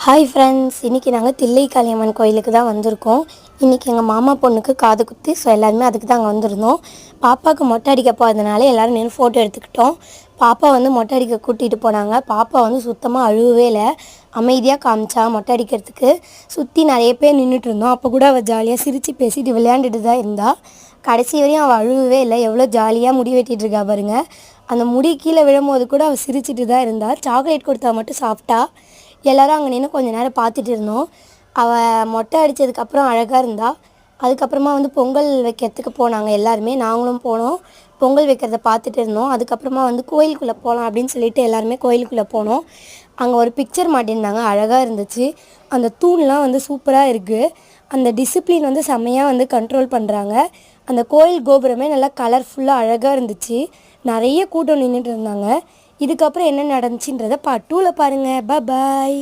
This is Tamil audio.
ஹாய் ஃப்ரெண்ட்ஸ், இன்றைக்கி நாங்கள் தில்லை காளியம்மன் கோயிலுக்கு தான் வந்திருக்கோம். இன்றைக்கி எங்கள் மாமா பொண்ணுக்கு காது குத்தி, ஸோ எல்லாருமே அதுக்கு தான் அங்கே வந்திருந்தோம். பாப்பாவுக்கு மொட்டை அடிக்க போகிறதுனால எல்லோரும் நின்று ஃபோட்டோ எடுத்துக்கிட்டோம். பாப்பா வந்து மொட்டை அடிக்க கூட்டிகிட்டு போனாங்க. பாப்பா வந்து சுத்தமாக அழுவவே இல்லை, அமைதியாக காமிச்சா மொட்டை அடிக்கிறதுக்கு. சுற்றி நிறைய பேர் நின்றுட்டு இருந்தோம். அப்போ கூட அவள் ஜாலியாக சிரித்து பேசிட்டு விளையாண்டுட்டு தான் இருந்தாள். கடைசி வரையும் அவள் அழுவவே இல்லை. எவ்வளோ ஜாலியாக முடி வெட்டிகிட்டு இருக்கா பாருங்க. அந்த முடி கீழே விழும்போது கூட அவள் சிரிச்சிட்டு தான் இருந்தாள். சாக்லேட் கொடுத்தா மட்டும் சாப்பிட்டா. எல்லோரும் அங்கே நின்று கொஞ்சம் நேரம் பார்த்துட்டு இருந்தோம். அவள் மொட்டை அடித்ததுக்கப்புறம் அழகாக இருந்தாள். அதுக்கப்புறமா வந்து பொங்கல் வைக்கிறதுக்கு போனாங்க எல்லாருமே. நாங்களும் போனோம், பொங்கல் வைக்கிறத பார்த்துட்டு இருந்தோம். அதுக்கப்புறமா வந்து கோயிலுக்குள்ளே போகலாம் அப்படின்னு சொல்லிட்டு எல்லாருமே கோயிலுக்குள்ளே போனோம். அங்கே ஒரு பிக்சர் மாட்டியிருந்தாங்க, அழகாக இருந்துச்சு. அந்த தூண்லாம் வந்து சூப்பராக இருக்குது. அந்த டிசிப்ளின் வந்து செம்மையாக வந்து கண்ட்ரோல் பண்ணுறாங்க. அந்த கோயில் கோபுரமே நல்லா கலர்ஃபுல்லாக அழகாக இருந்துச்சு. நிறைய கூட்டம் நின்றுட்டு இருந்தாங்க. இதுக்கப்புறம் என்ன நடந்துச்சுன்றதை பார்ட் 2ல பாருங்கள். பாய்.